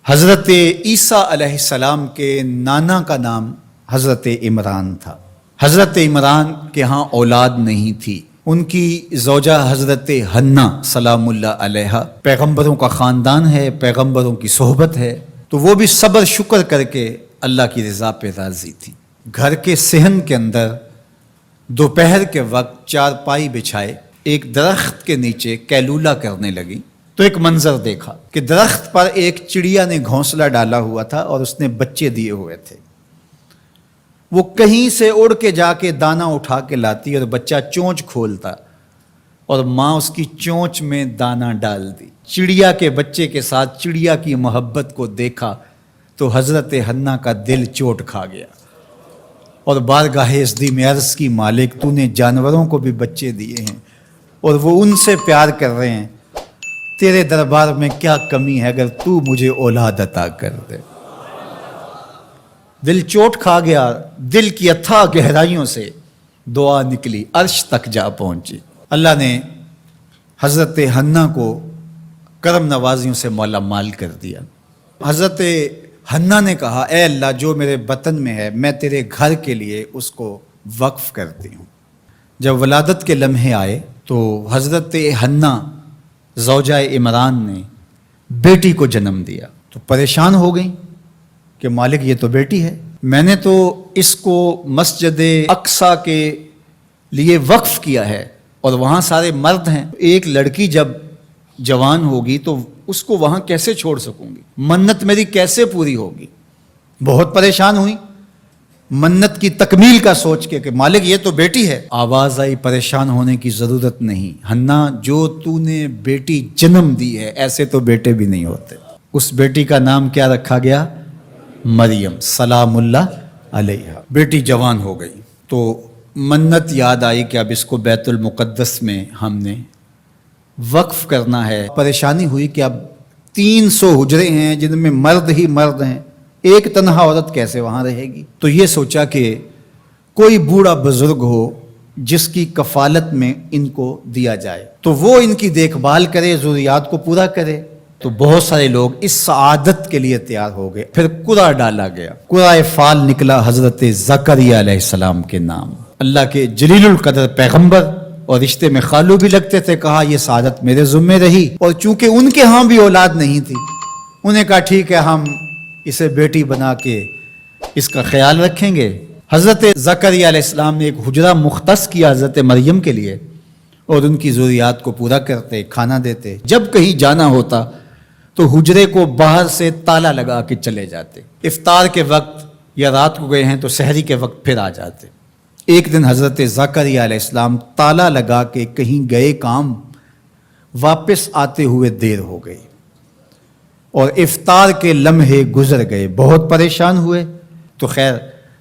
حضرت عیسیٰ علیہ السلام کے نانا کا نام حضرت عمران تھا۔ حضرت عمران کے ہاں اولاد نہیں تھی، ان کی زوجہ حضرت حنا سلام اللہ علیہا، پیغمبروں کا خاندان ہے، پیغمبروں کی صحبت ہے، تو وہ بھی صبر شکر کر کے اللہ کی رضا پہ راضی تھی۔ گھر کے صحن کے اندر دوپہر کے وقت چارپائی بچھائے ایک درخت کے نیچے قیلولہ کرنے لگی تو ایک منظر دیکھا کہ درخت پر ایک چڑیا نے گھونسلہ ڈالا ہوا تھا اور اس نے بچے دیے ہوئے تھے۔ وہ کہیں سے اڑ کے جا کے دانہ اٹھا کے لاتی اور بچہ چونچ کھولتا اور ماں اس کی چونچ میں دانہ ڈال دی۔ چڑیا کے بچے کے ساتھ چڑیا کی محبت کو دیکھا تو حضرت حنا کا دل چوٹ کھا گیا اور بارگاہ ازدی میں عرض کی، مالک تو نے جانوروں کو بھی بچے دیے ہیں اور وہ ان سے پیار کر رہے ہیں، تیرے دربار میں کیا کمی ہے اگر تو مجھے اولاد عطا کر دے۔ دل چوٹ کھا گیا، دل کی اتھاہ گہرائیوں سے دعا نکلی، عرش تک جا پہنچی۔ اللہ نے حضرت حنا کو کرم نوازیوں سے مالا مال کر دیا۔ حضرت حنا نے کہا، اے اللہ جو میرے بطن میں ہے میں تیرے گھر کے لیے اس کو وقف کرتی ہوں۔ جب ولادت کے لمحے آئے تو حضرت حنا زوجہ عمران نے بیٹی کو جنم دیا تو پریشان ہو گئیں کہ مالک یہ تو بیٹی ہے، میں نے تو اس کو مسجد اقصیٰ کے لیے وقف کیا ہے اور وہاں سارے مرد ہیں، ایک لڑکی جب جوان ہوگی تو اس کو وہاں کیسے چھوڑ سکوں گی، منت میری کیسے پوری ہوگی۔ بہت پریشان ہوئی منت کی تکمیل کا سوچ کے کہ مالک یہ تو بیٹی ہے۔ آواز آئی، پریشان ہونے کی ضرورت نہیں حنا، جو تو نے بیٹی جنم دی ہے ایسے تو بیٹے بھی نہیں ہوتے۔ اس بیٹی کا نام کیا رکھا گیا؟ مریم سلام اللہ علیہا۔ بیٹی جوان ہو گئی تو منت یاد آئی کہ اب اس کو بیت المقدس میں ہم نے وقف کرنا ہے۔ پریشانی ہوئی کہ اب 300 حجرے ہیں جن میں مرد ہی مرد ہیں، ایک تنہا عورت کیسے وہاں رہے گی؟ تو یہ سوچا کہ کوئی بوڑھا بزرگ ہو جس کی کفالت میں ان کو دیا جائے تو وہ ان کی دیکھ بھال کرے، ضروریات کو پورا کرے۔ تو بہت سارے لوگ اس سعادت کے لیے تیار ہو گئے۔ پھر قرعہ ڈالا گیا، قرعہ فال نکلا حضرت زکریا علیہ السلام کے نام۔ اللہ کے جلیل القدر پیغمبر اور رشتے میں خالو بھی لگتے تھے، کہا یہ سعادت میرے ذمہ رہی، اور چونکہ ان کے ہاں بھی اولاد نہیں تھی انہیں کہا ٹھیک ہے ہم اسے بیٹی بنا کے اس کا خیال رکھیں گے۔ حضرت زکریا علیہ السلام نے ایک حجرہ مختص کیا حضرت مریم کے لیے اور ان کی ضروریات کو پورا کرتے، کھانا دیتے۔ جب کہیں جانا ہوتا تو حجرے کو باہر سے تالا لگا کے چلے جاتے، افطار کے وقت یا رات کو گئے ہیں تو سحری کے وقت پھر آ جاتے۔ ایک دن حضرت زکریا علیہ السلام تالا لگا کے کہیں گئے کام، واپس آتے ہوئے دیر ہو گئی اور افطار کے لمحے گزر گئے، بہت پریشان ہوئے تو خیر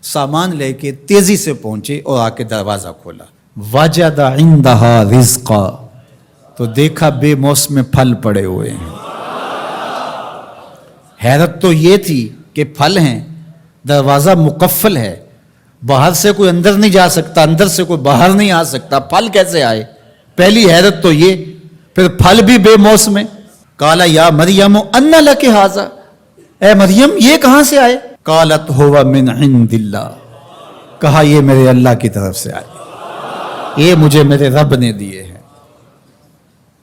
سامان لے کے تیزی سے پہنچے اور آ کے دروازہ کھولا، وجد عندہا رزقا، تو دیکھا بے موسم پھل پڑے ہوئے ہیں۔ حیرت تو یہ تھی کہ پھل ہیں، دروازہ مقفل ہے، باہر سے کوئی اندر نہیں جا سکتا، اندر سے کوئی باہر نہیں آ سکتا، پھل کیسے آئے؟ پہلی حیرت تو یہ، پھر پھل بھی بے موسم۔ قال یا مریم ان لک ھذا، اے مریم یہ کہاں سے آئے؟ قالت هو من عند اللہ، کہا یہ میرے اللہ کی طرف سے آئے، یہ مجھے میرے رب نے دیے ہیں۔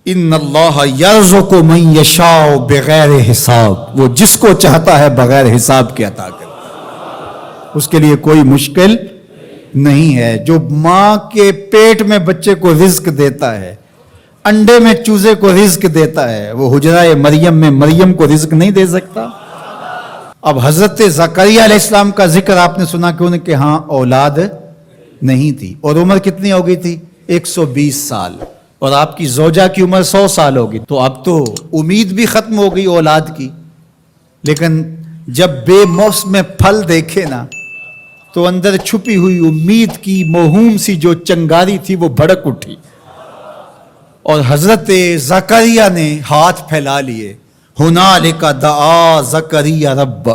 ان اللہ یرزق من یشاء بغیر حساب، وہ جس کو چاہتا ہے بغیر حساب کے عطا کرتا ہے، اس کے لیے کوئی مشکل نہیں ہے۔ جو ماں کے پیٹ میں بچے کو رزق دیتا ہے، انڈے میں چوزے کو رزق دیتا ہے، وہ حجرہ مریم میں مریم کو رزق نہیں دے سکتا؟ اب حضرت زکریا علیہ السلام کا ذکر آپ نے سنا کہ ان کے ہاں اولاد نہیں تھی، اور عمر کتنی ہو گئی تھی؟ 120 سال، اور آپ کی زوجہ کی عمر 100 سال ہوگی، تو اب تو امید بھی ختم ہو گئی اولاد کی۔ لیکن جب بے موسم پھل دیکھے نا تو اندر چھپی ہوئی امید کی موہوم سی جو چنگاری تھی وہ بھڑک اٹھی، اور حضرت زکریا نے ہاتھ پھیلا لیے، ہنالک دعا زکریا رب،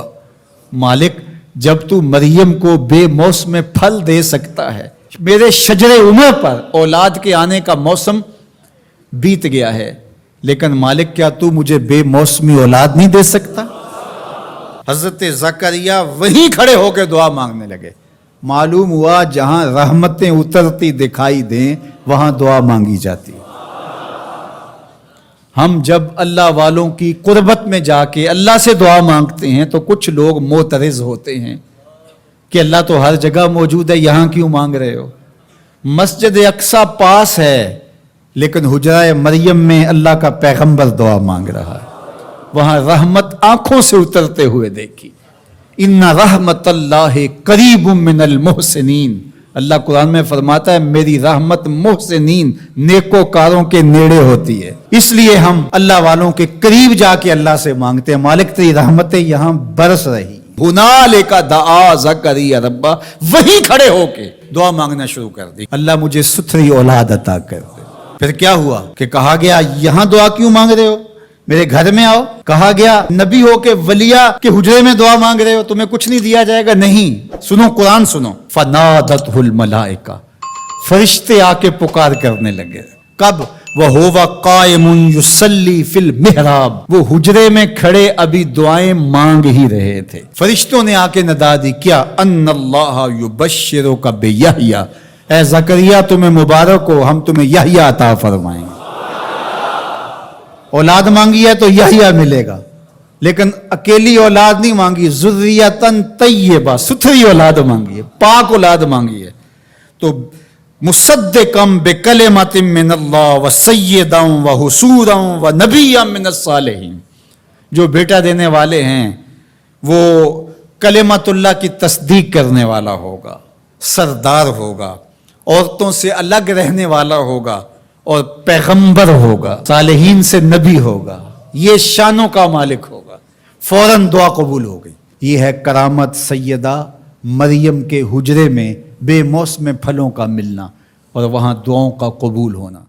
مالک جب تو مریم کو بے موسم پھل دے سکتا ہے، میرے شجر عمر پر اولاد کے آنے کا موسم بیت گیا ہے، لیکن مالک کیا تو مجھے بے موسمی اولاد نہیں دے سکتا؟ حضرت زکریا وہیں کھڑے ہو کے دعا مانگنے لگے. معلوم ہوا جہاں رحمتیں اترتی دکھائی دیں وہاں دعا مانگی جاتی. ہم جب اللہ والوں کی قربت میں جا کے اللہ سے دعا مانگتے ہیں تو کچھ لوگ معترض ہوتے ہیں کہ اللہ تو ہر جگہ موجود ہے، یہاں کیوں مانگ رہے ہو؟ مسجد اقصی پاس ہے لیکن حجرہ مریم میں اللہ کا پیغمبر دعا مانگ رہا ہے. وہاں رحمت آنکھوں سے اترتے ہوئے دیکھی. ان رحمت اللہ قریب من المحسنین. اللہ قرآن میں فرماتا ہے میری رحمت محسنین نیکوکاروں کے نیڑے ہوتی ہے. اس لیے ہم اللہ والوں کے قریب جا کے اللہ سے مانگتے ہیں. مالک تیری رحمتیں یہاں برس رہی. ہنالک دعا زکریا ربہ، وہیں کھڑے ہو کے دعا مانگنا شروع کر دی. اللہ مجھے ستھری اولاد عطا کر دے. پھر کیا ہوا کہ کہا گیا یہاں دعا کیوں مانگ رہے ہو، میرے گھر میں آؤ. کہا گیا نبی ہو کے ولیہ کے حجرے میں دعا مانگ رہے ہو، تمہیں کچھ نہیں دیا جائے گا. نہیں، سنو قرآن سنو. فنادتہ الملائکہ، فرشتے آ کے پکار کرنے لگے. کب؟ وَهُوَ قَائِمٌ يُصَلِّي فِي الْمِحْرَابِ، وہ حجرے میں کھڑے ابھی دعائیں مانگ ہی رہے تھے. فرشتوں نے آ کے ندا دی. کیا؟ ان اللہ یبشرک بیحییٰ، اے زکریا تمہیں مبارک ہو، ہم تمہیں یحییٰ عطا فرمائیں گے. اولاد مانگی ہے تو یحییٰ ملے گا، لیکن اکیلی اولاد نہیں مانگی، ذریۃً طیبہ، ستھری اولاد مانگی ہے، پاک اولاد مانگی ہے. تو مصدقاً بکلمۃ من اللہ وسیداً وحصوراً ونبیاً من الصالحین. جو بیٹا دینے والے ہیں وہ کلمت اللہ کی تصدیق کرنے والا ہوگا، سردار ہوگا، عورتوں سے الگ رہنے والا ہوگا اور پیغمبر ہوگا، صالحین سے نبی ہوگا، یہ شانوں کا مالک ہوگا. فوراً دعا قبول ہو گئی. یہ ہے کرامت سیدہ مریم کے حجرے میں بے موسم پھلوں کا ملنا اور وہاں دعاؤں کا قبول ہونا.